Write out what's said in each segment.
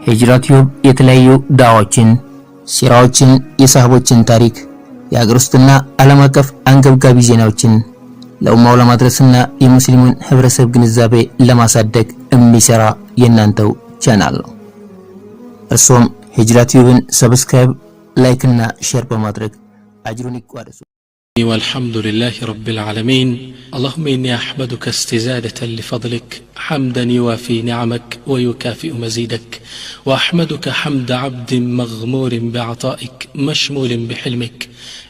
ሂጅራቲዩብ የተለያዩ ዳዋዎችን፣ ሲራዎችን፣ የሳህቦችን ታሪክ፣ የሀገር ውስጥና ዓለም አቀፍ አንገብጋቢ ዜናዎችን ለኡማው ለማድረስና የሙስሊሙን ህብረተሰብ ግንዛቤ ለማሳደግ የሚሰራ የናንተው ቻናል ነው። እርሶም ሂጅራቲዩብን ሰብስክራይብ፣ ላይክ እና ሼር በማድረግ አጅሩን ይቋደሱ። والحمد لله رب العالمين. اللهم إني أحمدك استزادة لفضلك حمدا يوافي نعمك ويكافئ مزيدك، وأحمدك حمد عبد مغمور بعطائك مشمول بحلمك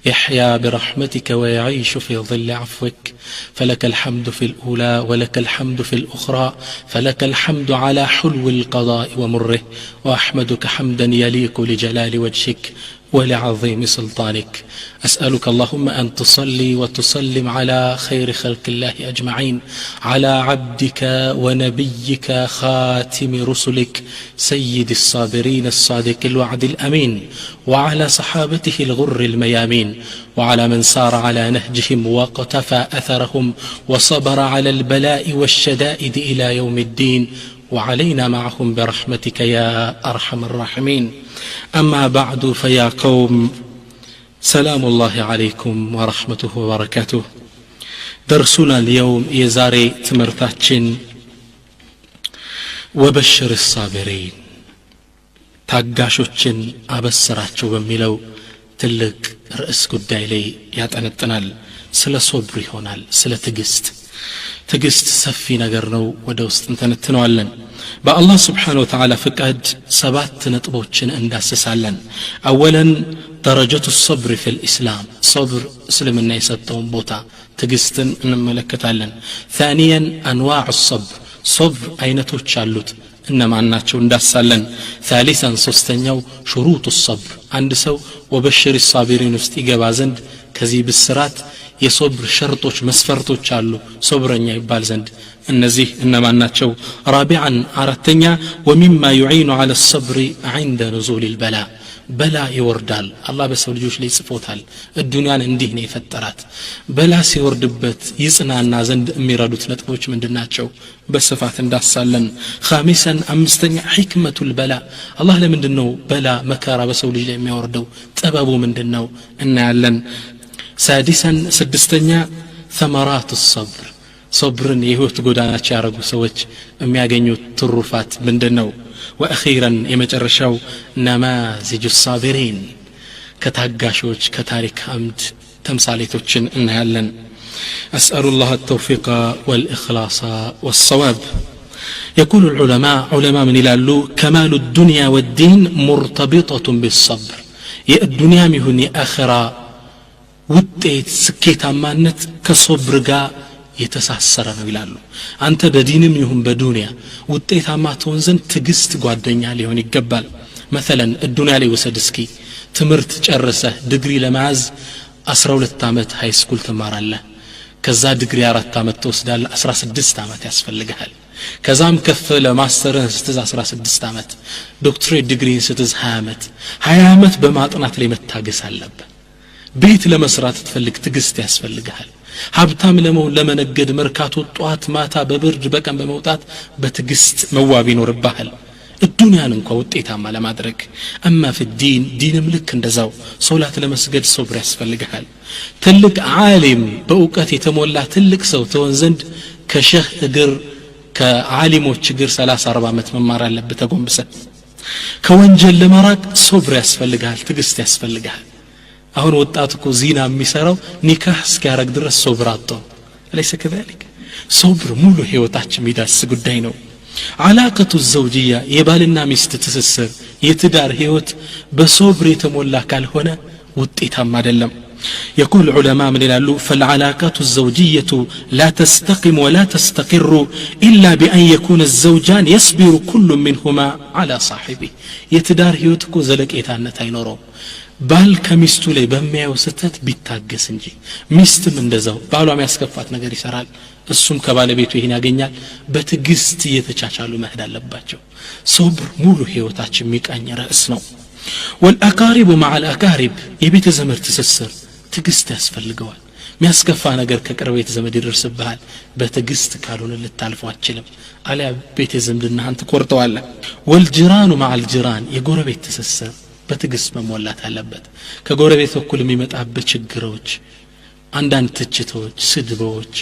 يحيا برحمتك ويعيش في ظل عفوك، فلك الحمد في الأولى ولك الحمد في الأخرى، فلك الحمد على حلو القضاء ومره، وأحمدك حمدا يليق لجلال وجهك ولعظيم سلطانك. أسألك اللهم أن تصلي وتسلم على خير خلق الله أجمعين، على عبدك ونبيك خاتم رسلك سيد الصابرين الصادق الوعد الأمين، وعلى صحابته الغر الميامين، وعلى من سار على نهجهم وقتفى أثرهم وصبر على البلاء والشدائد إلى يوم الدين، وعلينا معهم برحمتك يا أرحم الراحمين. أما بعد فيا قوم، سلام الله عليكم ورحمته وبركاته. درسنا اليوم يزاري تمرتاتشن وبشر الصابرين، ታጋሾችን አበስራቸው በሚለው ትልቅ ርዕስ ጉዳይ ላይ ያጠነጥናል። ስለ ሶብር ይሆናል፣ ስለ ትግስት ሰፊ ነገር ነው። ወደ ውስጥ እንተነትነዋለን። በአላህ ስብሓነሁ ወተዓላ ፍቃድ 7 ነጥቦችን እንዳስሳለን። አወለን ደረጀቱ ሶብር ፊል ኢስላም፣ ሶብር እስልምና የሰጠውን ቦታ ትግስትን እንመለከታለን። ثانيا አንዋዕ ሶብር አይነቶች አሉት፣ እነማን ናቸው እንዳሳለን። ثالثا ሶስተኛው شروط الصبر፣ አንድ ሰው ወበሽር الصابرين ውስጥ ይገባ ዘንድ ከዚህ ብስራት የሶብር ሸርጦች መስፈርቶች አሉ ሶብረኛ ይባል ዘንድ። እነዚህ እነማን ናቸው? رابعا አራተኛ ومما يعين على الصبر عند نزول البلاء፣ በላ ይወርዳል። አላህ በሰው ልጆች ላይ ጽፎታል። ዱንያን እንዲህ ነው የፈጠራት። በላ ሲወርድበት ይጽናና ዘንድ የሚረዱት ነጥቦች ምንድናቸው? በስፋት እንዳሳለን። خامسا አምስተኛ ሕክመቱል በላ፣ አላህ ለምንድነው በላ መከራ በሰው ልጅ ላይ የሚያወርደው? ጥበቡ ምንድነው? እናያለን። سادسا ስድስተኛ ثمرات الصبر፣ ሶብርን የህይወት ጎዳናቸው ያረጉ ሰዎች የሚያገኙት ትሩፋት ምንድነው? واخيرا የመጨረሻው نماذج الصابرين፣ ከታጋሾች ከታሪክ አምድ ተምሳሌቶችን እናያለን። اسال الله التوفيق والاخلاص والصواب. يقول العلماء من ይላሉ كمال الدنيا والدين مرتبطة بالصبر، የዱንያም ይሁን የአኺራ ውጤት ስኬታማነት ከሶብር ጋር የተሳሰረ ነው ይላሉ። አንተ በዲንም ይሁን በዱንያ ውጤታማ ትሆን ዘንድ ትግስት ጓደኛ ሊሆን ይገባል። مثلا الدنيا ላይ ወሰድ እስኪ፣ ትምህርት ጨርሰህ ዲግሪ ለመያዝ 12 ዓመት ሃይ ስኩል ትማራለህ። ከዛ ዲግሪ 4 ዓመት ትወስዳለህ፣ 16 ዓመት ያስፈልግሃል። ከዛም ከፍ ለማስተርህ ስትዝ 16 ዓመት፣ ዶክትሬት ዲግሪን ስትዝ 20 ዓመት በማጥናት ላይ መታገስ አለብህ። ቤት ለመስራት ትፈልግ ትግስት ያስፈልግሃል። ሀብታም ለመሆን ለመነገድ መርካቶ ጧት ማታ በብርድ በቀን በመውጣት በትግስት መዋብ ይኖርብሃል ዱንያን እንኳን ውጤታማ ለማድረግ። አማ ፍዲን ዲንም ልክ እንደዛው ሶላት ለመስገድ ሶብር ያስፈልግሃል። ትልቅ ዓሊም በእውቀት የተሞላ ትልቅ ሰው ትሆን ዘንድ ከሸህ እግር ከዓሊሞች እግር 30-40 ዓመት መማር አለብህ ተጎንብሰህ። ከወንጀል ለመራቅ ሶብር ያስፈልግሃል፣ ትግስት ያስፈልግሃል። አሁን ወጣቱ እኮ ዚና የሚሰራው ኒካህ እስኪያረግ ድረስ ሶብር አጥቶ ليس كذلك። ሶብር ሙሉ ህይወታችን የሚዳስ ጉዳይ ነው። علاقة الزوجية የባልና ሚስት ትስስር የትዳር ህይወት በሶብር የተሞላ ካልሆነ ውጤታማ አይደለም። يقول العلماء من ይላሉ فالعلاقات الزوجية لا تستقم ولا تستقر إلا بأن يكون الزوجان يصبر كل منهما على صاحبه። የትዳር ህይወት እኮ ዘለቄታነት አይኖረው ባል ከሚስቱ ላይ በሚያየው ስተት ቢታገስ እንጂ። ሚስትም እንደዛው ባሏም ያስከፋት ነገር ይሰራል፣ እሱም ከባለቤቱ ይሄን ያገኛል። በትግስት እየተቻቻሉ መሄድ አለባቸው። ሶብር ሙሉ ህይወታችን የሚቃኝ ርዕስ ነው። والأقارب مع الأقارب፣ የቤተ ዘመድ ትስስር ትግስት ያስፈልገዋል። ሚያስከፋ ነገር ከቅርቤት ዘመድ ይደርስብሃል በትግስት ካልሆነ ልታልፈው አትችልም አለያ ቤት ዘመድና አንተ ቆርጠዋል ወልጅራኑ ማል ጅራን የጎረቤት ትስስር በትግስት መሞላት አለበት ከጎረቤት በኩል የሚመጣበት ችግሮች አንዳንድ ትችቶች ስድቦች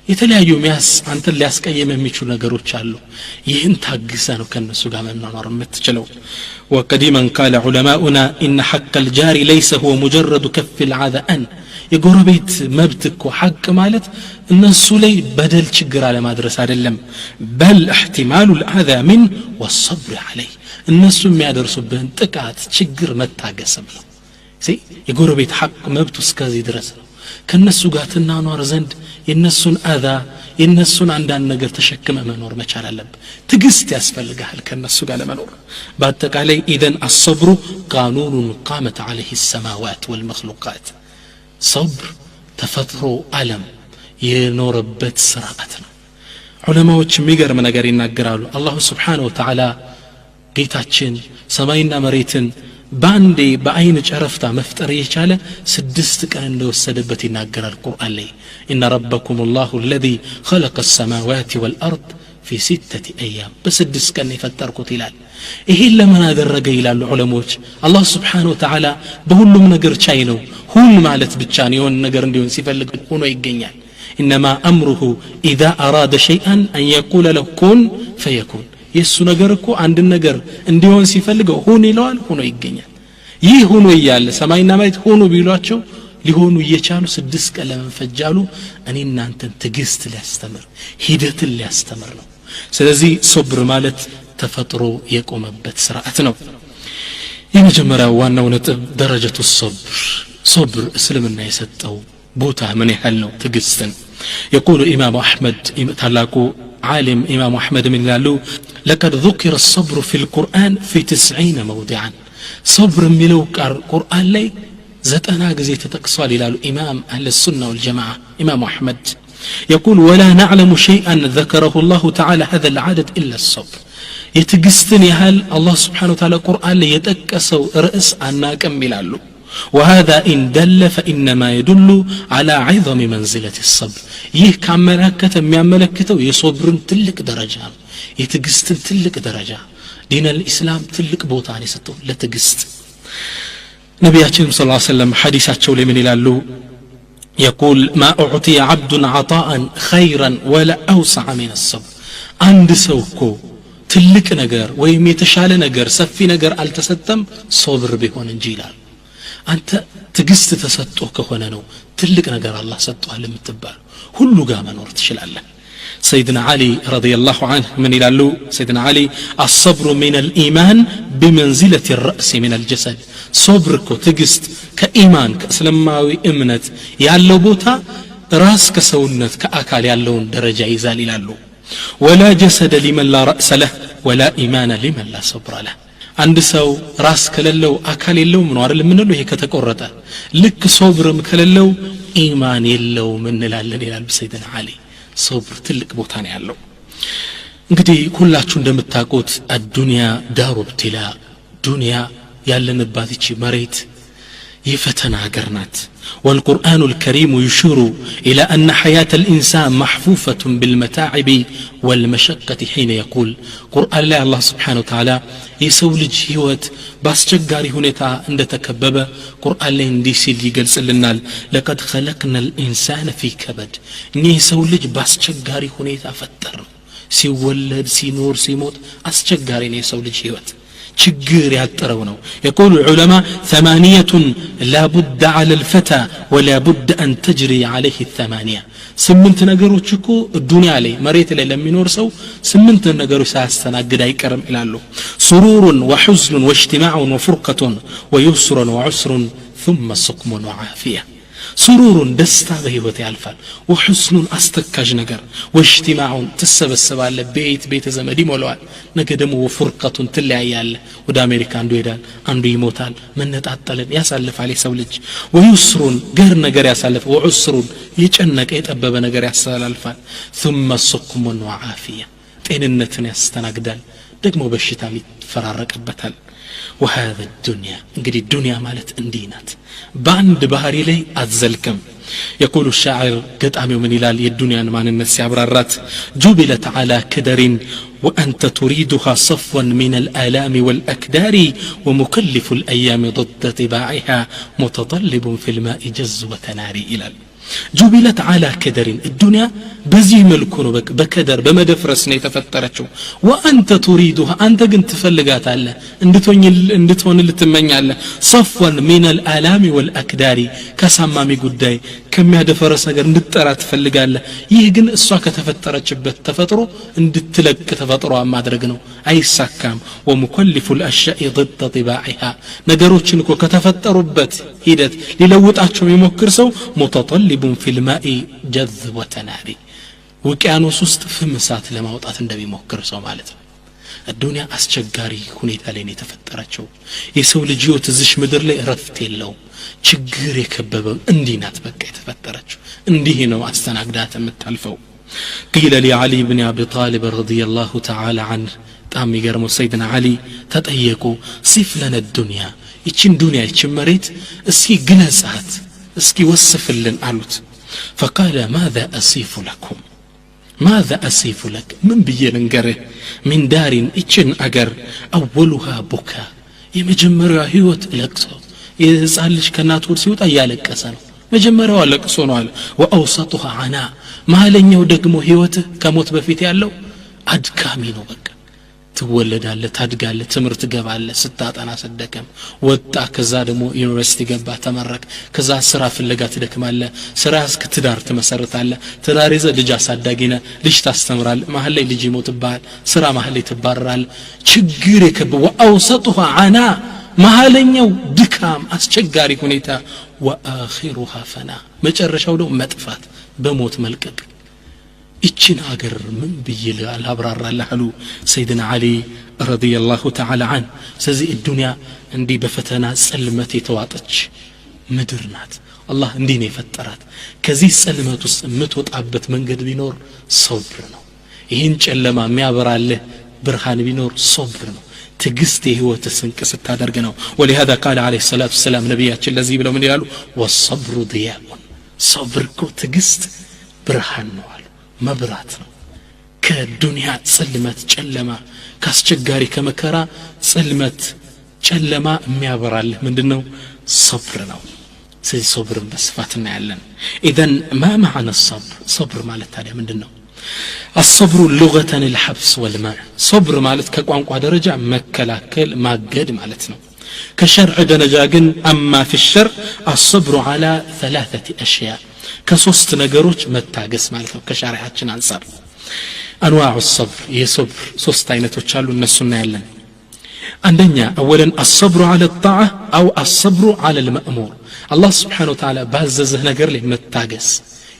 የተለያዩ ሚያስ አንተን ሊያስቀየም የሚችሉ ነገሮች አሉ ይህን ታግሰ ነው ከነሱ ጋር መኖር የምትችለው وقديما قال علماؤنا ان حق الجار ليس هو مجرد كف العذى የጎረቤት መብትኮ ሐቅ ማለት እነሱ ላይ በደል ችግር አለ ማድረስ አይደለም بل احتمال الاذى من والصبر عليه እነሱ የሚያደርሱብህን ጥቃት ችግር መታገስም ነው የጎረቤት ሐቅ መብቱ እስከዚህ ድረስ ነው ከነሱ ጋር ተናኗር ዘንድ የነሱን አዛ የነሱን አንዳንድ ነገር ተሸክመ መኖር መቻል አለበት ትግስት ያስፈልጋል ከነሱ ጋር ለመኖር በአጠቃላይ اذا الصبر قانون قامت عليه السماوات والمخلوقات صبر ተፈጥሮ ዓለም የኖረበት ስርዓት ነው ዑለማዎች የሚገርም ነገር ይናገራሉ አላህ Subhanahu Wa Ta'ala ጌታችን ሰማይና መሬትን ባንዴ በአይን ጨረፍታ መፍጠር የቻለ 6 ቀን እንደወሰደበት ይናገራል ቁርአን ላይ ان ربكم الله الذي خلق السماوات والارض في 6 ايام በ6 ቀን የፈጠርኩት ይላል ይሄን ለምን አደረገ ይላሉ ዑለሞች አላህ Subhanahu Wa Ta'ala በሁሉም ነገር ቻይ ነው ሁሉ ማለት ብቻ ነው የሆነ ነገር እንዲሆን ሲፈልግ ሆኖ ይገኛል انما امره اذا اراد شيئا ان يقول له كن فيكون የሱ ነገር እኮ አንድ ነገር እንዲሆን ሲፈልገው ሆኖ ይለዋል ሆኖ ይገኛል ይህ ሆኖ ይያለ ሰማይና መሬት ሆኖ ቢሏቸው ሊሆኑ እየቻሉ 6 ቀን ለመንፈጃሉ እኔ እናንተን ትግስት ሊያስተምር ሂደትን ሊያስተምር ነው ስለዚህ ሶብር ማለት ተፈጥሮ የቆመበት ስርዓት ነው የመጀመሪያው ዋናው ነጥብ ደረጃቱ ሶብር እስልምና የሰጠው ቦታ ምን ያህል ነው ትግስትን يقول امام احمد ታላቁ عالم امام احمد من قالو لقد ذكر الصبر في القرآن في 90 موضعا صبر ملو قرآن لي 90 غزي تتقصال الى امام اهل السنه والجماعه امام احمد يقول ولا نعلم شيئا ذكره الله تعالى هذا العدد الا الصبر يتقستن يهل الله سبحانه وتعالى قرآن لي يتقسو رأس عناكم يلالو وهذا إن دل فإنما يدل على عظم منزلة الصبر يه كاملكة مياملكته يصبر تلك درجة يتقست تلك درجة دين الإسلام تلك بوطان يسطو لا تقست نبياتهم صلى الله عليه وسلم حديثات شولي من الالو يقول ما أعطي عبد عطاء خيرا ولا أوسع من الصبر عند سوكو تلك نجر ويميتشال نجر سفي نجر التستم صبر بهون انجيلال አንተ ትግስት ተሰጥቶ ከሆነ ነው ትልቅ ነገር አላህ ሰጥቷል የምትባል ሁሉ ጋር መኖር ትችላለህ سيدنا علي رضي الله عنه من ይላሉ سيدنا علي الصبر من الإيمان بمنزلة الرأس من الجسد صبر ትግስት ከኢማን ከእስልማዊ እምነት ያለው ቦታ ራስ ከሰውነት ከአካል ያለውን ደረጃ ይዛል ይላሉ ولا جسد لمن لا رأس له ولا إيمان لمن لا صبر له አንድ ሰው ራስ ከሌለው አካል የለውም ነው አይደል ምን ነው ይሄ ከተቆረጠ ልክ ሶብርም ከሌለው ኢማን የለውም እንላለን ይላል ሰይድና አሊ ሶብር ትልቅ ቦታ ነው ያለው እንግዲህ ሁላችሁ እንደምታውቁት አዱንያ ዳሩ ብትላ ዱንያ ያለንባት እቺ መሬት የፈተና ሀገር ናት والقرآن الكريم يشير إلى أن حياة الإنسان محفوفة بالمتاعب والمشقة حين يقول قرآن الله سبحانه وتعالى يسولج هيوت باس جغاري هنيتا عند تكبب قرآن لين دي سيل يقلس لنا لقد خلقنا الإنسان في كبد ني يسولج باس جغاري هنيتا فتر سيولد سينور سيموت أس جغاري ني يسولج هيوت ችግር ያጠረው ነው يقول العلماء 8 لا بد على الفتى ولا بد أن تجري عليه 8 8 ነገሮች እኮ ዱንያ ላይ መሬት ላይ ለሚኖር ሰው 8 ነገሮች ሳያስተናግድ አይቀርም ይላሉ سرور وحزن واجتماع وفرقة ويسر وعسر ثم سقم وعافية سرور دستا بهيوت يالفال وحسن استكاج نجر واجتماع تسبسبال بيت زمدي مولوال نقدمو وفرقة تلعيال ودا امريكا عنده يدال عنده يموتال من نتعطلن يسالف عليه سولج ويسر غير نجر يسالف وعسر يጨነቅ የጠበበ ነገር ያሳላልፋል ثم سقم وعافية ጤንነትን ያስተናግዳል ደግሞ በሽታም ይፈራረቅበታል وهذا الدنيا እንግዲህ ዱንያ ማለት እንዲህ ናት በአንድ ባህሪ ላይ አትዘልቅም يقول الشاعر قطعميው من ይላል የዱንያን ማንነት ሲያብራራት جبلت على كدر وأنت تريدها صفوا من الآلام والأكدار ومكلف الأيام ضد طباعها متطلب في الماء جزوة نار إلى جبلت على كدر الدنيا بزي ملكونو بكدر بمدفرس ነው የተፈጠረችው وأنت تريدها أنت ግን ትፈልጋታለህ እንድትሆን ልትመኛለህ صفوا من الآلام والأكدار ከሳማሚ ጉዳይ ከሚያደፈረስ ነገር እንድትጠራ ትፈልጋለህ ይህ ግን እሷ ከተፈጠረችበት ተፈጥሮ እንድትለቅ ተፈጥሮ ማድረግ ነው አይሳካም ومكلف الأشياء ضد طباعها ነገሮችን እኮ ከተፈጠሩበት ሂደት ሊለውጣቸው የሚሞክር ሰው متطلب في الماء جذوة نار ውቅያኖስ ውስጥ ፍም እሳት ለማውጣት እንደሚሞክር ሰው ማለት ነው الدنيا አስቸጋሪ ሁኔታ ላይ ነው የተፈጠረችው የሰው ልጅ ህይወት እዚህ ምድር ላይ ረፍት የለው ችግር የከበበው እንዲህ ናት በቃ የተፈጠረችው እንዲህ ነው አስተናግዳት የምታልፈው قيل لعلي بن ابي طالب رضي الله تعالى عنه ጣም ይገርመው سيدنا علي ተጠየቁ صف لنا الدنيا ይችን ዱንያ ይችን መሬት እስኪ ግለጻት እስኪ ወስፍልን አሉት فقال ماذا أصف لكم ماذا أصف لك من بيلنجره من دار إتشن أجر أولها بكاء يمجمرها هيوت لقصو يسألش كنات ورسيوت أيالك كسر مجمرها لقصو نوال وأوسطها عناء ما لن يودقمو هيوت كموت بفيتي اللو أدكامينو بك ትወለዳለህ ታድጋለህ ትምርት ገባለህ ስታጠና ሰደከም ወጣ ከዛ ደግሞ ዩኒቨርሲቲ ገባ ተመረቅ ከዛ ስራ ፍለጋ ትደክማለህ ስራ እስክትዳር ትመሰርታለህ ትዳር ይዘህ ልጅ አሳዳጊነ ልጅ ታስተምራለህ መሀል ላይ ልጅ ይሞትብሃል ስራ መሀል ላይ ትባረራለህ ችግር የከበው አውሰጡها عنا መሀለኛው ድካም አስቸጋሪ ሁኔታ واخرها فنا መጨረሻው ደግሞ መጥፋት በሞት መልቀቅ ይችን ሀገር ምን ብይል አላብራራለህ አሉ ሰይድና አሊ ረዲየላሁ ተዓላ ዐን ስለዚህ الدنيا እንዲህ በፈተና ጽልመት የተዋጠች ምድር ናት አላህ እንዲህ ነው የፈጠራት ከዚህ ጽልመት ውስጥ የምትወጣበት መንገድ ቢኖር ሶብር ነው ይህን ጨለማ የሚያበራልህ ብርሃን ቢኖር ሶብር ነው ትግስት የህይወት ስንቅ ስታደርግ ነው ولهذا قال عليه الصلاه والسلام ነብያችን ለዚህ ብለው ምን ይላሉ والصبر ضياء صبر እኮ ትግስት ብርሃን ነው መብራት ነው ከዱንያ ጽልመት ጨለማ ካስቸጋሪ ከመከራ ጽልመት ጨለማ የሚያበራልህ ምንድነው ሶብር ነው ስለዚህ ሶብርን በስፋት እናያለን اذا ما معنى الصبر صبر ማለት ታዲያ ምንድነው الصبر لغة الحبس والمنع صبر ማለት ከቋንቋ ደረጃ መከላከል ማገድ ማለት ነው ከሸርዕ ደረጃ ግን اما في الشرع الصبر على ثلاثه اشياء ከሶስት ነገሮች መታገስ ማለት ነው ከሸሪዓችን አንፃር انواع الصبر የሶብር ሶስት አይነቶች አሉ እነሱና ያለን አንደኛ اولا الصبر على الطاعه او الصبر على المأمور الله سبحانه وتعالى ባዘዘህ ነገር ላይ መታገስ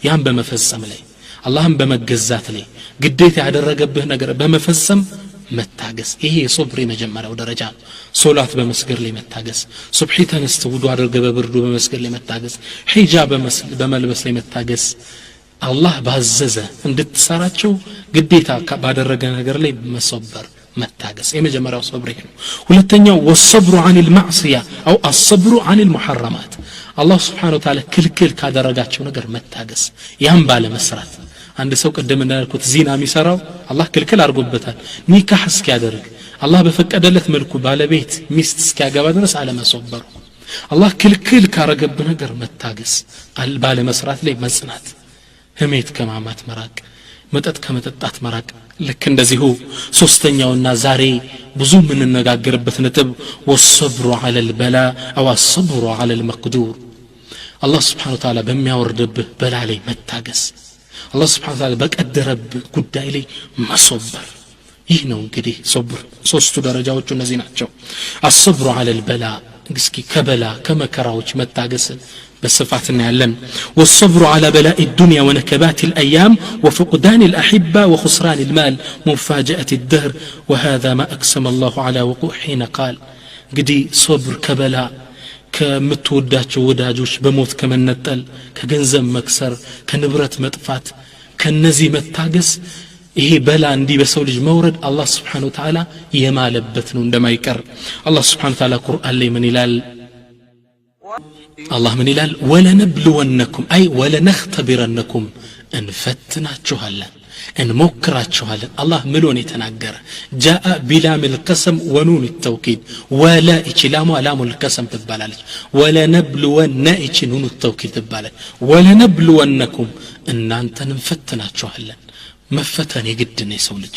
ያን በመፈጸም ላይ አላህን በመገዛት ላይ ግዴታ ያደረገብህ ነገር በመፈጸም መታገስ ይሄ የሶብር የመጀመሪያው ደረጃ ሶላት በመስገድ ላይ መታገስ ሱብሂ ተነስተ ውዱ አድርገህ በብርዱ በመስገድ ላይ መታገስ ሂጃብ በመልበስ ላይ መታገስ አላህ ባዘዘ እንድትሰራቸው ግዴታ ባደረገ ነገር ላይ መሶበር መታገስ የመጀመሪያው ሶብር ይሄ ነው ሁለተኛው والصبر عن المعصيه او الصبر عن المحرمات الله سبحانه وتعالى ክልክል ካደረጋቸው ነገር መታገስ ያን ባለ መስራት አንድ ሰው ቀደም እንዳልኩት ዚና የሚሰራው አላህ ክልክል አድርጎበታል ኒካህ እስኪያደርግ አላህ በፈቀደለት መልኩ ባለቤት ሚስት እስኪያገባ ድረስ አለመሶበሩ አላህ ክልክል ካረገብህ ነገር መታገስ ባለ መስራት ላይ መጽናት ህሜት ከማማት መራቅ መጠጥ ከመጠጣት መራቅ ልክ እንደዚሁ ሶስተኛውና ዛሬ ብዙ ምን እንነጋገርበት ነጥብ والصبر على البلاء او الصبر على المقدور الله سبحانه وتعالى በሚያወርድብህ በላ ላይ መታገስ الله سبحانه وتعالى በቀደረብ ጉዳይ ላይ መሶበር ይህ ነው እንግዲህ ሶብር ሶስቱ ደረጃዎቹ እነዚህ ናቸው الصبر على البلاء እስኪ ከበላ ከመከራዎች መታገስ بصفات እናያለን والصبر على بلاء الدنيا ونكبات الأيام وفقدان الأحبة وخسران المال مفاجأة الدهر وهذا ما أقسم الله على وقوع حين قال قدي صبر كبلاء ከምትወዳቸው ወዳጆች በሞት ከመነጠል ከገንዘብ መክሰር ከንብረት መጥፋት ከነዚህ መታገስ ይሄ በላ እንዲህ በሰው ልጅ መውረድ አላህ Subhanahu Wa Ta'ala የማለበት ነው እንደማይቀር አላህ Subhanahu Wa Ta'ala ቁርአን ላይ ምን ይላል الله من ይላል ወለነብልወነኩም አይ ወለነኽተቢረነኩም እንፈትናችኋለን እንሞክራችኋለን አላህ ምሎን የተናገረ ጃአ ቢላሚል ቀሰም ወኑን التوكيد ولا ኢችላሙ አላሙል ቀሰም ትባላለች ወለነብልወነ ኢች ኑኑ التوكيد ትባላለች ወለነብልወነኩም እናንተን እንፈትናችኋለን መፈተን የግድ ነው የሰው ልጅ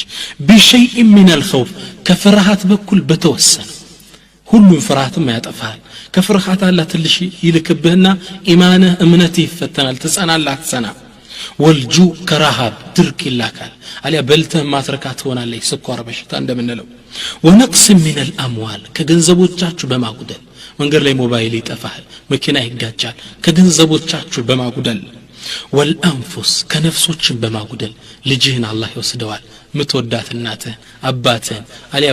بشيء من الخوف ከፍርሃት በኩል በተወሰነ ሁሉም ፍርሃትም ያጠፋል ከፍርሃት አላህ ትልሽ ይልክብህና ኢማንህ እምነትህ ይፈተናል ትጸናለህ አትጸና والجوع كرهاب درك ይላካል አሊያ በልተህ ማትረካት ሆናለህ ስኳር በሽታ እንደምንለው ونقص من الاموال ከገንዘቦቻችሁ በማጉደል መንገድ ላይ ሞባይል ይጠፋል መኪና ይጋጫል ከገንዘቦቻችሁ በማጉደል والانفس ከነፍሶችን በማጉደል ልጅህን አላህ ይወስደዋል ምትወዳት እናትህ አባትህን አሊያ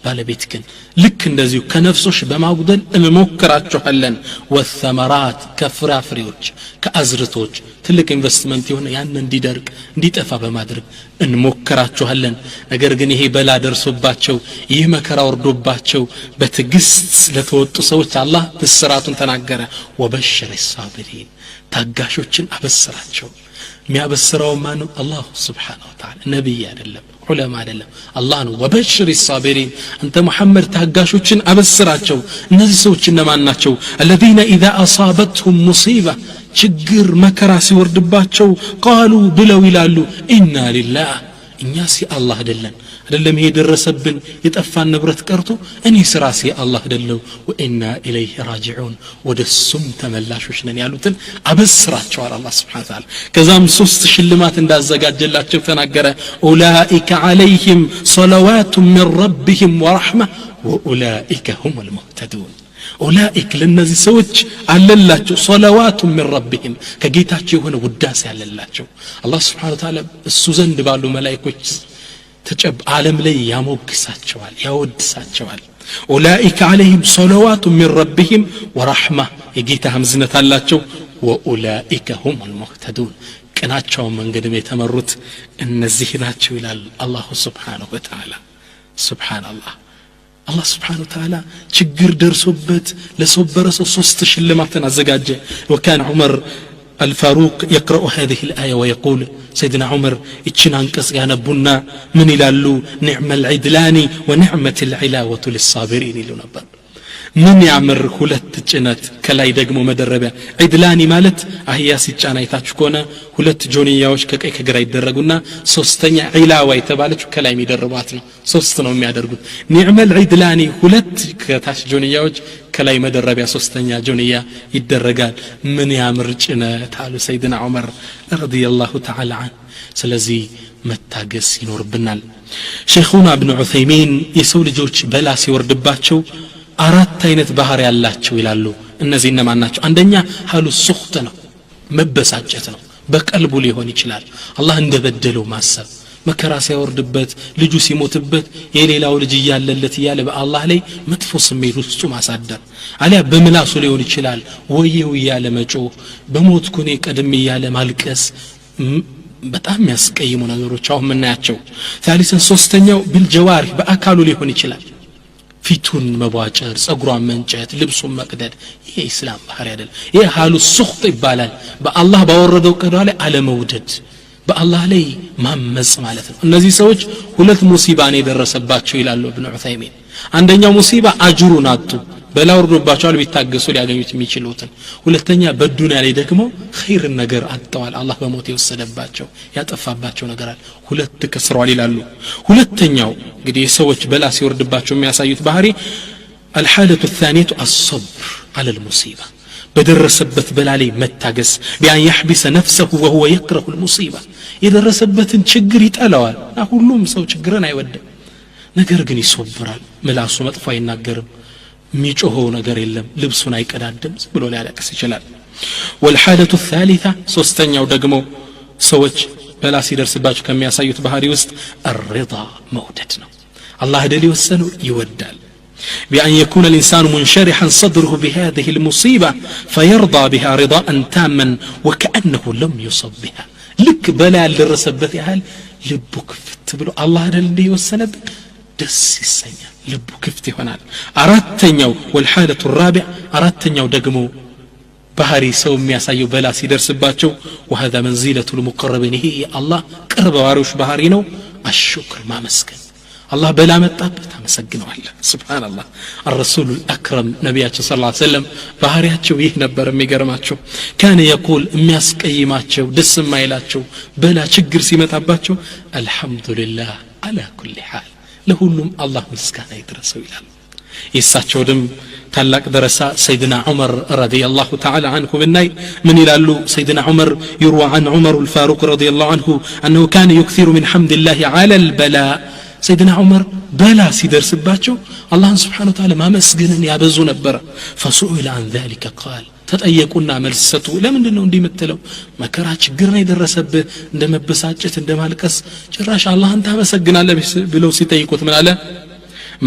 ባለቤትህን ልክ እንደዚሁ ከነፍሶች በማጉደል እንሞክራችኋለን والثمرات ከፍራፍሬዎች ከአዝርቶች ትልቅ ኢንቨስትመንት የሆነ ያን እንዲደርቅ እንዲጠፋ በማድረግ እንሞክራችኋለን ነገር ግን ይሄ በላ ደርሶባቸው ይህ መከራ ወርዶባቸው በትግስት ለተወጡ ሰዎች አላህ ብስራቱን ተናገረ وبشر الصابرين ታጋሾችን አበስራቸው የሚያበስረው ማን ነው አላህ Subhanahu Wa Ta'ala ነብይ አይደለም ዑለማ አይደለም አላህ ነው وبشر الصابرين አንተ መሐመድ ታጋሾችን አበስራቸው እነዚህ ሰዎች እነማን ናቸው الذين اذا اصابتهم مصيبه ችግር መከራ ሲወርድባቸው قالوا ብለው ይላሉ ኢና ሊላህ እኛስ የአላህ አይደለም ይሄ ደረሰብን የጠፋን ንብረት ቀርቶ እኔ ስራስ የአላህ አይደለም ወኢና ኢለይሂ ራጂዑን ወደሱም ተመላሾች ነን ያሉትን አበስራቸዋል አላህ Subhanahu Wa Ta'ala ከዛም ሶስት ሽልማት እንዳዘጋጀላቸው ተናገረ ኡላኢከ ዐለይሂም ሰለዋቱ ሚን ረቢሂም ወረሕማ ወኡላኢከ ሁሙል ሙህተዱን ኡላኢክ ለነዚህ ሰዎች አለላቸው ሰለዋቱ ሚን ረቢሂም ከጌታቸው የሆነ ውዳሴ አለላቸው አላህ Subhanahu Wa Ta'ala እሱ ዘንድ ባሉ መላእክቶች ተጨብ ዓለም ላይ ያሞግሳቸዋል ያወድሳቸዋል ኡላኢከ ዐለይሂም ሰለዋቱ ሚን ረቢሂም ወረሕማ የጌታ ህምዝነት አላቸው ወኡላኢከ ሁሙል ሙህተዱን ቅናቸው መንገድም የተመሩት እነዚህ ናቸው ይላል አላህ Subhanahu Wa Ta'ala ሱብሃንአላህ አላህ Subhanahu Wa Ta'ala ችግር ደርሶበት ለሶበረ ሰው ሶስት ሽልማትን አዘጋጀ وكان عمر الفاروق يقرأ هذه الآية ويقول سيدنا عمر اتشنا انقص يانبونا من يلالو نعم العدلان ونعمة العلاوة للصابرين يلو نبر من يعمر ሁለት ጭነት ከላይ ደግሞ መደረቢያ ዒድላኒ ማለት አህያ ሲጫና አይታችሁ ከሆነ ሁለት ጆንያዎች ከቀይ ከግራ ይደረጉና ሶስተኛ ዒላዋ የተባለችው ከላይ የሚደርቧት ነው ሶስት ነው የሚያደርጉት ኒዕመል ዒድላኒ ሁለት ከታች ጆንያዎች ከላይ መደረቢያ ሶስተኛ ጆንያ ይደረጋል ምን ያምር ጭነት አሉ ሰይድና ዑመር ረዲየላሁ ተዓላ ዐን ስለዚህ መታገስ ይኖርብናል ሼኹና ኢብኑ ዑሰይሚን የሰው ልጆች በላ ሲወርድባቸው አራት አይነት ባህሪ ያላቸው ይላሉ እነዚህ እነማን ናቸው አንደኛ ሐሉ ሱኽት ነው መበሳጨት ነው በቀልቡ ሊሆን ይችላል አላህ እንደበደለው ማሰብ መከራ ሲያወርድበት ልጁ ሲሞትበት የሌላው ልጅ ያለለት ያለ በአላህ ላይ መጥፎ ስሜት ውስጡ ማሳደር አሊያ በምላሱ ሊሆን ይችላል ወየው ያለ መጮህ በሞትኩኔ ቀድም ያለ ማልቀስ በጣም ያስቀይሙ ነገሮች አሁን ምናያቸው ثالثا ሶስተኛው بالجوارح በአካሉ ሊሆን ይችላል ፊቱን መቧጨር ጸጉሯን መንጨት ልብሱን መቅደድ ይሄ እስላም ባህሪ አይደለም ይሄ ሐሉ ሱኽጥ ይባላል በአላህ ባወረደው ቀዷ ላይ አለመውደድ በአላህ ላይ ማመጽ ማለት ነው እነዚህ ሰዎች ሁለት ሙሲባ ነው የደረሰባቸው ይላሉ ኢብኑ ዑሰይሚን አንደኛው ሙሲባ አጅሩን አጡ በላውርዶባቸው ቢታገሱ ሊያገኙት የሚችሉትን ሁለተኛ በዱንያ ላይ ደግሞ ኸይር ነገር አጥተዋል አላህ በሞት የወሰደባቸው ያጠፋባቸው ነገር አለ ሁለት ከስሯል ይላሉ ሁለተኛው እንግዲህ ሰዎች በላ ሲወርድባቸው የሚያሳዩት ባህሪ الحالة الثانية الصبر على المصيبة በደረሰበት በላ ላይ መታገስ ቢያን يحبس نفسه وهو يكره المصيبة የደረሰበትን ችግር ይጠላዋል ሁሉም ሰው ችግርን አይወድም ነገር ግን ይሶብራል ምላሱ መጥፎ አይናገርም ሚጮኸው ነገር የለም ልብሱን አይቀዳደም ብሎ ሊያለቅስ ይችላል والحالة الثالثة ሶስተኛው ደግሞ ሰዎች በላ ሲደርስባቸው ከሚያሳዩት ባህሪ ውስጥ الرضا መውደድ ነው አላህ ደሊ ወሰነው ይወዳል بأن يكون الإنسان منشرحا صدره بهذه المصيبة فيرضى بها رضاء تاما وكأنه لم يصب بها لك بلا للرسبت يهال لبك فتبلو الله دلي وسنب ደስ ይሰኛል ልቡ ክፍት ይሆናል አራተኛው والحاله الرابع አራተኛው ደግሞ ባህሪ ሰው የሚያሳየው በላ ሲደርስባቸው وهذا منزله المقربين ይሄ አላህ ቅርብ ባሪዎች ባህሪ ነው الشكر ማመስገን አላህ በላ መጣበት አመሰግነዋለሁ ሱብሃንአላህ الرسول الاكرم ነብያችን ሰለላሁ ዐለይሂ ወሰለም ባህሪያቸው ይህ ነበር የሚገርማቸው كان يقول የሚያስቀይማቸው ደስ የማይላቸው በላ ችግር ሲመጣባቸው الحمد لله على كل حال ለሁሉም አላህ ምስጋና ይድረሰው ይላል የሳቸው ደም ታላቅ ደረሳ سيدنا عمر رضي الله تعالى عنه بالناي من يلالو سيدنا عمر يروى عن عمر الفاروق رضي الله عنه أنه كان يكثر من حمد الله على البلاء سيدنا عمر بلا سيدرسباچو الله سبحانه وتعالى ما مسجنن يابزو نبر فسئل عن ذلك قال ተጠየቁና መልሰቱ ለምንድን ነው እንዲመተለው መከራ ችግር ነው የደረሰብህ እንደመበሳጨት እንደማልቀስ ጭራሽ አላህን ታመሰግናለህ ብለው ሲጠይቁት ምን አለ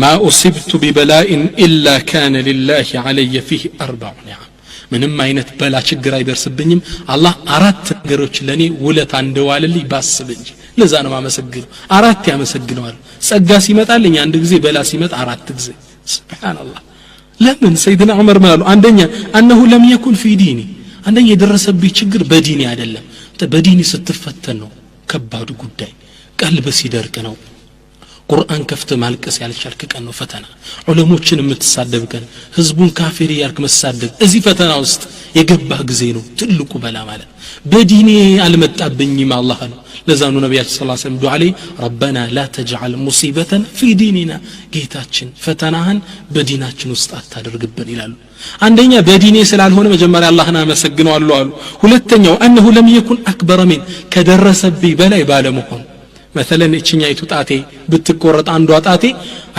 ما أصبت ببلاء إلا كان لله علي فيه 4 نعم ምንም አይነት በላ ችግር አይደርስብኝም አላህ አራት ነገሮች ለኔ ውለታ እንደዋለልኝ ባስብ እንጂ ለዛ ነው ማመሰግነው አራት ያመሰግነዋል ጸጋ ሲመጣልኝ አንድ ጊዜ በላ ሲመጣ አራት ጊዜ ሱብሃንአላህ ለምን ሰይድና ዑመር ማለት አንደኛ انه لم يكن في ديني አንደኛ የደረሰብኝ ችግር በዲኒ አይደለም በዲኒ ስትፈተን ነው ከባዱ ጉዳይ ቀልብ ሲደርቅ ነው ቁርአን ከፍተ ማልቀስ ያልቻልክ ቀን ነው ፈተና ዑለሞችን የምትሳደብ ቀን ህዝቡን ካፊር ያርክ መሳደብ እዚህ ፈተና ውስጥ የገባህ ጊዜ ነው ትልቁ በላ ማለት በዲኒ አልመጣብኝም አላህ ነው ለዛኑ ነብያችን ሰለላሁ ዐለይሂ ወሰለም ዱዓ ላይ ربنا لا تجعل مصيبة في ديننا ጌታችን ፈተናህን በዲናችን ውስጥ አታደርግብን ይላሉ አንደኛ በዲኔ ስላልሆነ መጀመሪያ አላህን አመሰግነዋለሁ አሉ ሁለተኛው انه لم يكن اكبر من ከደረሰብኝ በላይ ባለመሆን مثلا እቺኛይቱ ጣቴ ብትቆረጥ አንዷ ጣቴ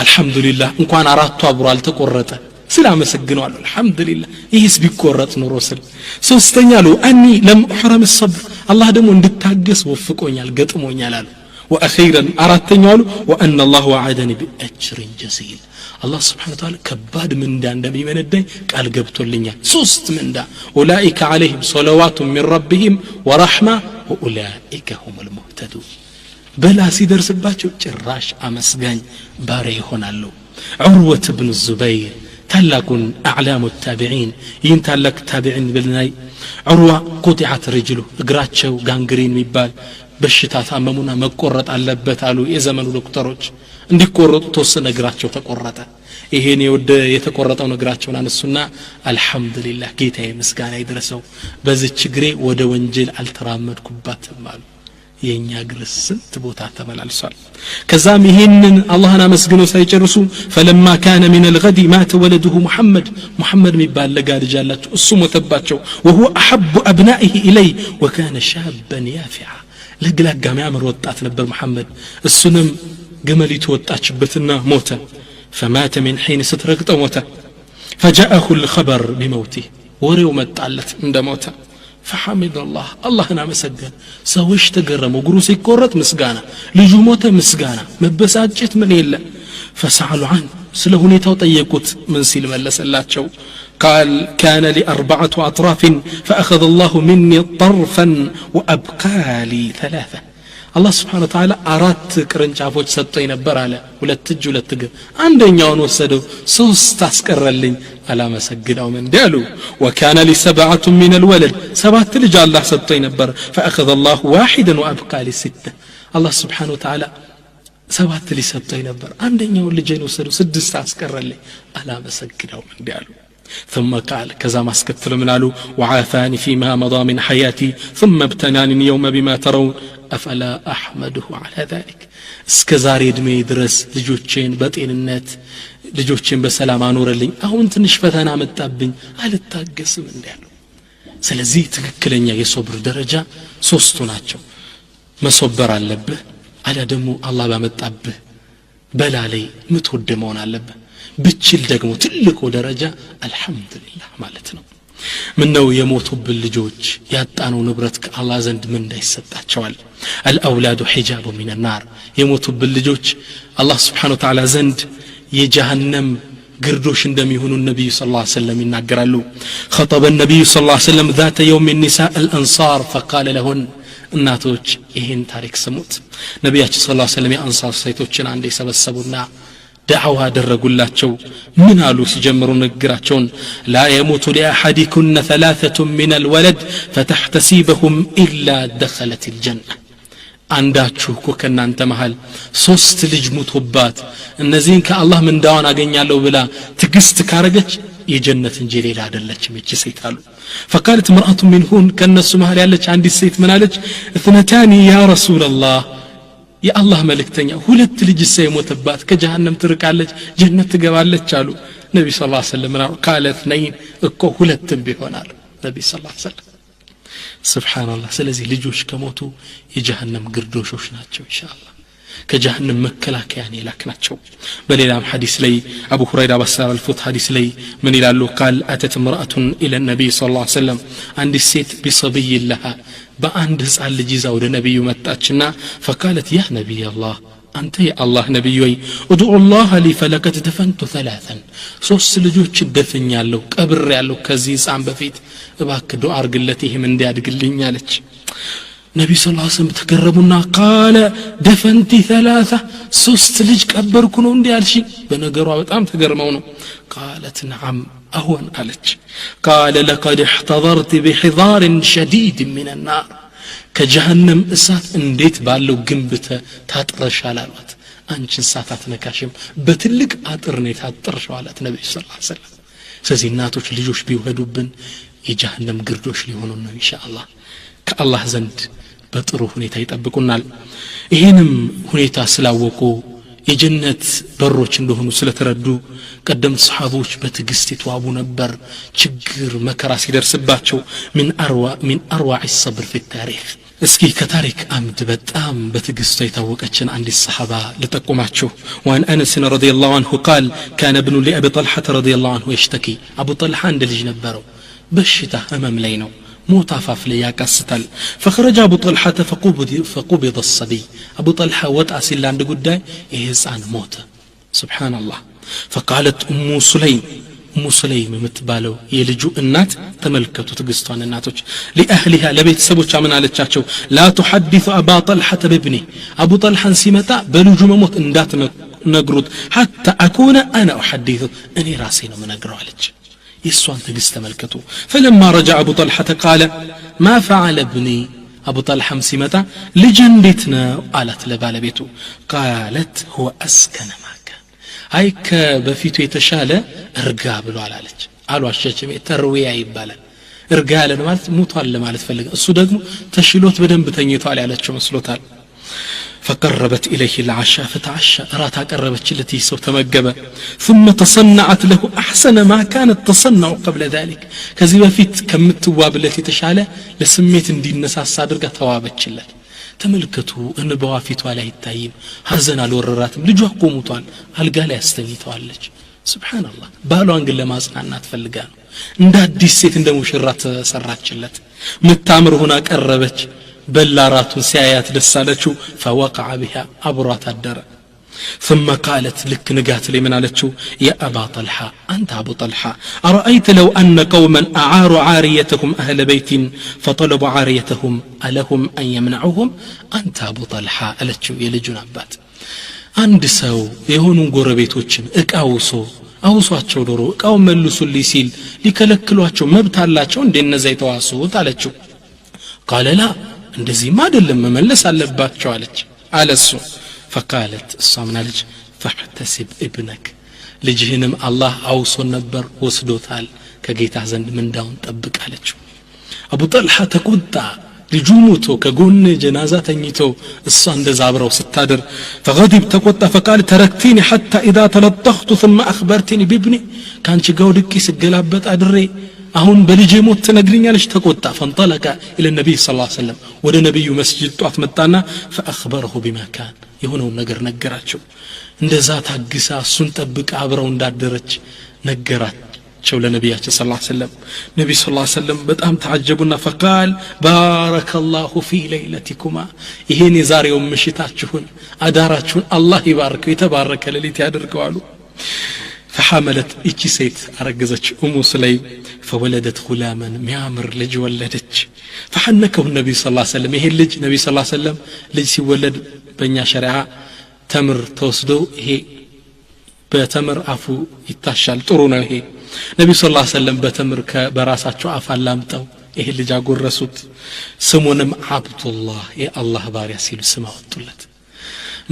አልহামዱሊላህ እንኳን አራቱ አብሮ አልተቆረጠ ስላመሰግነዋለሁ አልহামዱሊላህ ይህስ ቢቆረጥ ኑሮ ስል ሶስተኛ ነው አኒ ለም احرم الصبر አላህ ደግሞ እንድታገስ ወፍቆኛል ገጥሞኛል አሉ واخيرا አራተኛው ነው وان الله وعدني باجر جزيل الله سبحانه وتعالى ከባድ ምንዳ እንደሚመነደኝ ቃል ገብቶልኛል ሶስት ምንዳ اولئك عليهم صلوات من ربهم ورحمه واولئك هم المهتدون በላ ሲደርስባቸው ጭራሽ አመስጋኝ ባሪያ ይሆናሉ ዑርወት ኢብኑ ዙበይር ታላቁን አዕላሙ التابعين ይህን ታላቅ ታቢዒን ብልናይ ዑርዋ ቁጢዓት رجله እግራቸው ጋንግሪን የሚባል በሽታ ታመሙና መቆረጥ አለበት አሉ የዘመኑ ዶክተሮች እንዲቆረጡ ተወሰነ እግራቸው ተቆረጠ ይሄን የተቆረጠው እግራቸውን አነሱና አልহামዱሊላህ ጌታዬ ምስጋና ይድረሰው በዚህ እግሬ ወደ ወንጀል አልተራመድኩባትም አሉ የኛ ግርስ ስንት ቦታ ተመላልሷል ከዛም ይሄንን አላህን አመስግነው ሳይጨርሱ فلما كان من الغد مات ولده محمد የሚባል ለጋ ልጅ አላቸው እሱ ሞተባቸው وهو احب ابنائه اليه وكان شابا يافعا ለግላጋ የሚያምር ወጣት ነበር መሐመድ እሱንም ገመሊቱ ወጣችበትና ሞተ فمات من حين سترقጠ ሞተ فجاءه الخبر بموته ወሬው መጣለት እንደሞተ فحمد الله نامسجن سويش تجرموا جروسي كورت مسجانا لجو موت مسجانا مبساجت من يلا فسألوا عنه سلهوني توطيقوت من سلم اللسلاتشو قال كان لي 4 أطراف فأخذ الله مني طرفا وأبقى لي 3 الله سبحانه وتعالى أرات كرنجافوج سطوي نبر على ሁለት እጅ ሁለት እግር አንደኛውን ወሰደው ሶስት አስቀረልኝ አላመሰግነው ምን ዳሉ وكان لي 7 من الولد 7 ልጅ አላህ ሰጥቶኝ ነበር فأخذ الله واحدا وأبقى لي 6 الله سبحانه وتعالى 7 ልጅ ሰጥቶኝ ነበር አንደኛውን ልጅን ወሰደው 6 አስቀረልኝ አላመሰግነው ምን ዳሉ ثم قال كذا ما اسكتل من قالوا وعافاني فيما مضى من حياتي ثم ابتناني اليوم بما ترون أفلا أحمده على ذلك እስከዛሬ እድሜ ድረስ ልጆቼን በጤንነት ልጆቼን በሰላም አኖረልኝ አሁን ትንሽ ፈተና መጣብኝ አልታገስም እንዲያለው ስለዚህ ትክክለኛ የሶብር ደረጃ ሶስቱ ናቸው መሶበር አለብህ አለ ደግሞ አላህ ባመጣብህ በላላይ ምትወደመውን አለብህ ብችል ደግሞ ትልቁ ደረጃ አልহামዱሊላህ ማለት ነው ምን ነው የሞቱብን ልጆች ያጣነው ንብረት ከአላህ ዘንድ ምን እንዳይሰጣቸዋል الأولاد حجاب من النار የሞቱብን ልጆች አላህ Subhanahu Wa Ta'ala ዘንድ የጀሃነም ግርዶሽ እንደሚሆኑ ነብዩ ሰለላሁ ዐለይሂ ወሰለም ይናገራሉ خطب النبي صلى الله عليه وسلم ذات يوم النساء الأنصار فقال لهن እናቶች ይሄን ታሪክ ስሙት ነብያችን ሰለላሁ ዐለይሂ ወሰለም የአንሳር ሴቶችን አንዴ ሰበሰቡና ዳዕዋ አደረጉላቸው ምን አሉ ሲጀምሩ ንግግራቸውን لا يموت لأحدكن ثلاثة من الولد فتحتسبهم إلا دخلت الجنة አንዳችሁ እኮ ከናንተ መሃል 3 ልጅ ሙቶባት እነዚህን ከአላህ ምንዳውን አገኛለሁ ብላ ትግስት ካረገች የጀነት እንጂ ሌላ አይደለችም እቺ ሴት አሉ فقالت امرأة منهن ከነሱ መሃል ያለች አንዲት ሴት ምን አለች اثنتان يا رسول الله يا الله መልእክተኛ ሁለት ልጅ ሳይሞትባት ከጀሃነም ትርቃለች ጀነት ትገባለች አሉ ነብዩ ሰለላሁ ዐለይሂ ወሰለም قالت اثنين እኮ ሁለትም ቢሆናል ነብዩ ሰለላሁ ዐለይሂ ወሰለም ስብሓንላህ ስለዚህ ልጆች ከሞቱ የጀሃነም ግርዶሾች ናቸው ኢንሻአላህ ከጀሃነም መከላከያን የላክናቸው በሌላም ሐዲስ ላይ አቡ ሁረይራ ባስተላለፉት ሐዲስ ላይ ምን ይላሉ ቃል አተት ምርአቱ ኢለ ነብይ ሰለላሁ ዐለይሂ ወሰለም አንዲት ሴት ቢሰብይ ለሃ በአንድ ህፃን ልጅ ይዛ ወደ ነብዩ መጣችና فقالت يا نبي الله አንተ የአላህ ነብይ ወይ ادعو الله لي فلقد دفنت ثلاثا 3 ልጆች ደፍኛለሁ ቀብር ያለው ከዚህ ህፃን በፊት እባክህ ዱዓ አርግለት ይሄም እንዲያድግልኝ አለች ነብዩ ሰለላሁ ዐለይሂ ወሰለም ተገረሙና قال دفنت ثلاثه 3 ልጅ ቀበርኩ ነው እንዲያልሽ በነገሯ በጣም ተገርመው ነው قالت نعم اهون አለች قال لقد احتضرت بحذار شديد من النار ከጀሃነም እሳት እንዴት ባለው ግንብተ ታጥረሻል አሏት አንቺን እሳት አትነካሽም በትልቅ አጥር ነው ታጥረሻው አላት ነብዩ ሰለላሁ ዐለይሂ ወሰለም ስለዚህ እናቶች ልጆች ቢወዱብን የጀሃነም ግርዶሽ ሊሆኑ ነው ኢንሻአላህ ከአላህ ዘንድ በጥሩ ሁኔታ ይጠብቁናል ይሄንም ሁኔታ ስላወቁ የጀነት በሮች እንደሆኑ ስለተረዱ ቀደምት ሰሃቦች በትግስት የተዋቡ ነበር ችግር መከራ ሲደርስባቸው من اروع الصبر في التاريخ እስኪ ከታሪክ አምድ በጣም በትግስቱ የታወቀችን አንዲት ሰሃባ ለጠቆማችሁ وان انس رضي الله عنه قال كان ابن لابي طلحه رضي الله عنه يشتكي ابو طلحه عند ልጅ ነበረው በሽታ ህመም ላይ ነው موت عفاف لي ياكستل فخرج ابو طلحه فقبض الصبي ابو طلحه وطا سيل عند غداي يهصان موت سبحان الله فقالت ام سليم متبالو يلجو እናት ተመልከቱ ትግስቷን እናቶች لأهلها ለቤተሰቦቿ ምን አለቻቸው لا تحدث ابا طلحه بابني ابو طلحه ሲመጣ በልጁ መሞት እንዳትነግሩት حتى اكون انا احدث اني راسي ነው ምነግረው አለች يسوان تجس تملكته فلما رجع أبو طلحة قال ما فعل ابني أبو طلحة مسيمتا لجندتنا قالت لبالبيته قالت هو أسكن ما كان هيك بفيتو يتشالة ارقاب له على لج قالوا الشيخ تروية يبالا ارقال مالت موتوال مالت فلق السوداء تشيلوت بدن بتنيتو على لج مسلوتال فقربت إليه العشاء فتعشى راتها قربت التي سو تمجبه ثم تصنعت له أحسن ما كانت تصنع قبل ذلك كذي بفيت كم التواب التي تشعله لسميت دي النساس صادرقة توابت له تملكته أن بوافيت عليه التايم هزنا الورراتم لجوه قومتوان هالقال يستنيتوا عليك سبحان الله بالو انقل لما أصنعنات فالقانو انداد دي السيت اندى مشرات سرات شلت متامر هناك قربت بلاراتون سيايات دسالتشو فوقع بها أبرات الدر ثم قالت لك نقات لي من علتشو يا أبا طلحة أنت أبو طلحة أرأيت لو أن قوما أعاروا عاريتهم أهل بيت فطلبوا عاريتهم ألهم أن يمنعوهم أنت أبو طلحة ألتشو يلجون عبات عند سو يهونون قربيتوچن اكاوسو አውሷቸው ዶሮ እቃው መልሱልኝ ሲል ሊከለክሏቸው መብት አላቸው እንደነዛ የተዋሱት አለችው قال لا እንደዚህ አይደለም መመለስ አለባቸው አለች አለሱ فقالت الصامنالج فاحتسب ابنك ልጅህንም አላህ አውሶ ነበር ወስዶታል ከጌታ ዘንድ ምንዳውን ጠብቅ አለችው አቡ ጠልሃ ተቆጣ ልጁሙቶ ከጎን ጀናዛ ተኝቶ እሷ እንደዛ አብረው ስታደር فغضب ተቆጣ فقال تركتني حتى اذا تلطخت ثم اخبرتني بابني كانش ጋው ድቂ ስገላበጥ አድሬ አሁን በልጄ ሞት ተነግሪኛለሽ ተቆጣ فانطلق الى النبي صلى الله عليه وسلم ወደ ነብዩ መስጂድ ጧት መጣና فاخبره بما كان የሆነው ነገር ነገራቸው እንደዛ ታግሳ እሱን ጠብቃ አብረው እንዳደረች ነገራቸው ለነብያችን صلى الله عليه وسلم ነብዩ صلى الله عليه وسلم በጣም ተዓጀቡና فقال بارك الله في ليلتكما ይሄን የዛሬው ምሽታችሁን አዳራችሁን አላህ ይባርክ የተባረከ ሌሊት ያድርገው አሉ فحملت إيش سيت أرجزت سليم فولدت غلاما ميامر لج ولدت فحنكه النبي صلى الله عليه وسلم هي اللج النبي صلى الله عليه وسلم لج سيولد بنيا شريعة تمر توسدو هي بتمر عفو يتشال طرونا هي النبي صلى الله عليه وسلم بتمر كبراساتشو عفا لامتو هي اللي جاقول رسول سمونم عبد الله يا الله باري سيلو سما وطلت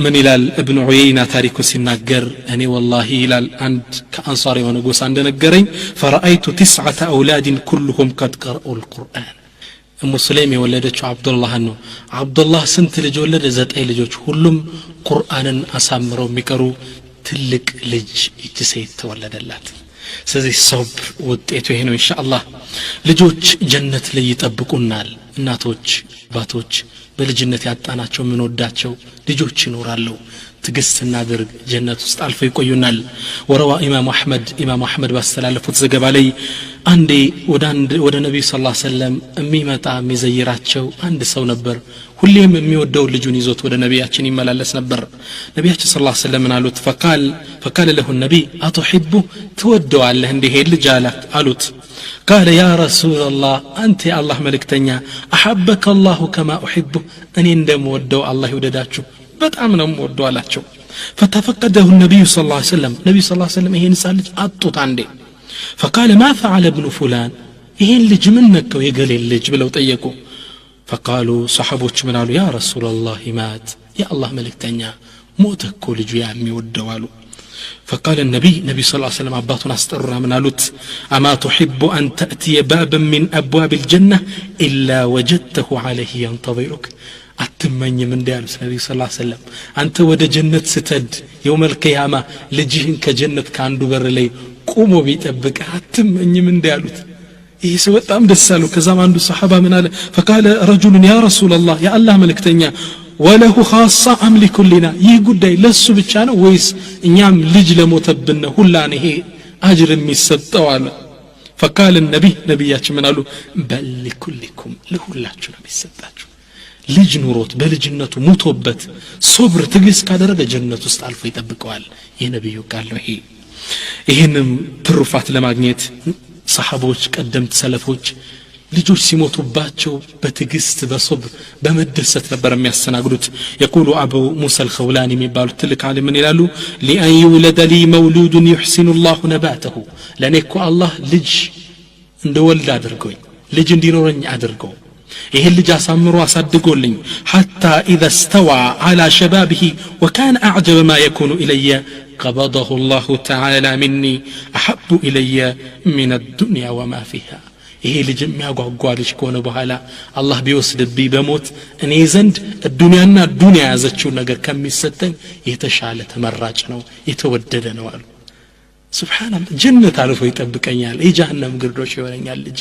من إلال ابن عيينة تاريكو سنناقر أني والله إلال عند كأنصاري ونقوس عندنا القرين فرأيت 9 أولاد كلهم قد قرأوا القرآن مسلمي ولدت عبد الله أنه عبد الله سنت لج ولد زاد أي لجوج كلهم قرآنا أسامروا مكروا تلك لج يتسيد تولد اللات سزي الصبر وديتو هنا إن شاء الله لجوج جنة لي يطبقونال እናቶች ባቶች በልጅነት ያጣናቸው ምን ወዳቸው ልጆች ይኖራሉ ትግስትና ድርግ ጀነት ውስጥ አልፈው ይቆዩናል ወረዋ ኢማም አህመድ ባስተላለፉት ዘገባ ላይ አንዴ ወደ ነብዩ ሰለላሁ ዐለይሂ ወሰለም የሚመጣ የሚዘይራቸው አንድ ሰው ነበር ሁሌም የሚወደው ልጁን ይዞት ወደ ነብያችን ይመላለስ ነበር ነብያችን ሰለላሁ ዐለይሂ ወሰለም አሉት فقال له النبي أتحب تودዋለህ እንደ ሄድ ልጅ አሉት قال يا رسول الله أنت يا الله ملكتنيا أحبك الله كما أحبه أني ندم ودو الله يودداتشو በጣም ነው ወደዋላቸው فتفقده النبي صلى الله عليه وسلم نبي صلى الله عليه وسلم ይሄን ሳልጅ አጡት አንዴ فقال ما فعل ابن فلان ይሄን ልጅ ምን ነከው የገሌ ልጅ ብለው ጠየቁ فقالوا صحابዎች ምን አሉ يا رسول الله مات يا الله ملكتنيا ሞተ እኮ ልጁ የሚወደው አሉ فقال النبي صلى الله عليه وسلم أباتنا استرنا من قالت أما تحب أن تأتي بابا من أبواب الجنة إلا وجدته عليه ينتظرك أتمنى من ديالوس النبي صلى الله عليه وسلم أنت ود جنة ستد يوم القيامة لجيهن كجنة كان دوبر لي قوموا بيتبك أتمنى من ديالوس إيه سوى تام دسالو كزام عنده صحابة من قال فقال رجل يا رسول الله يا الله ملكتنيا وله خاصة أم لكلنا يقول داي لسو بيتشانا ويس إنيام لج لموتبنا هلاني هي أجر ميستوى فقال النبي نبياتش من قالوا بل لكلكم لهلاتشو ميستاتشو لج نوروت بل جنة متوبت صبر تقلس كادرة جنة استعلفو يتبقوال يا نبي قال له هي إهنم ترفات لماغنيت صحابوش قدمت سلفوش ልጆች ሲሞቱባቸው በትግስት በصبر በመደሰት ነበር የሚያስተናግዱት يقول ابو موسى الخولاني የሚባሉ ትልቅ ዓለም ምን ይላሉ لأن يولد لي مولود يحسن الله نباته ለኔኮ አላህ ልጅ እንደወልድ አድርጎኝ ልጅ እንዲኖረኝ አድርገው ይሄን ልጅ አሳምሮ አሳድጎልኝ حتى اذا استوى على شبابه وكان اعجب ما يكون الي قبضه الله تعالى مني احب الي من الدنيا وما فيها ይሄ ልጅ የሚያጓጓ ልጅ ከሆነ በኋላ አላህ ቢወስድብኝ በሞት እኔ ዘንድ ዱንያና ዱንያ ያዘችው ነገር ከሚሰጠኝ የተሻለ ተመራጭ ነው የተወደደ ነው አሉ ሱብሃንአላህ ጀነት አልፎ ይጠብቀኛል የጀሃነም ግርዶሽ ይወረኛል ልጅ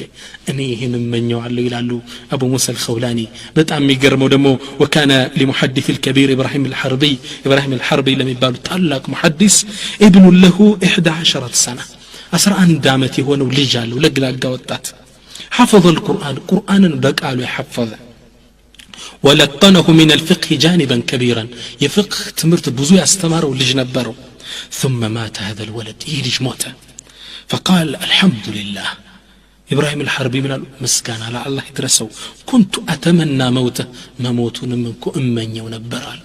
እኔ ይሄን እመኘዋለሁ ይላሉ አቡ ሙሳ አልኸውላኒ በጣም የሚገርመው ደግሞ وكان لمحدث الكبير ابراهيم الحربي ለሚባሉ ታላቅ ሙሐዲስ ابن له 11 سنه 11 ዓመት የሆነው ልጅ አለው ለግላጋ ወጣት حفظ القرآن بقالو يحفظ ولقنه من الفقه جانبا كبيرا يفقه تمرت بزو يستمروا لج نبروا ثم مات هذا الولد يلج موت فقال الحمد لله إبراهيم الحربي من المسكان على الله يدرسوا كنت أتمنى موته مموتون منكم أمني ونبرال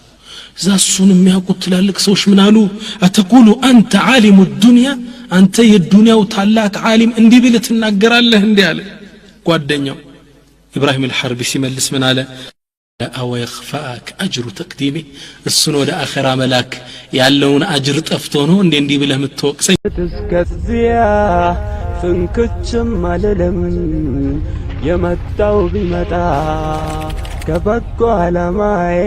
زاسون مياقو تلالك سوش منالو أتقول أنت عالم الدنيا أنت الدنيا وتعلاك عالم اندي بلت النقر الله اندي علي قوادنيو إبراهيم الحربي سيملس من على أو يخفاك أجر تقديمي السنو لآخر عملاك يعلون أجر تفتونه اندي بله متوق تسكتزيا فنكتشم ماللم يمتاو بمتا كبكو على ماي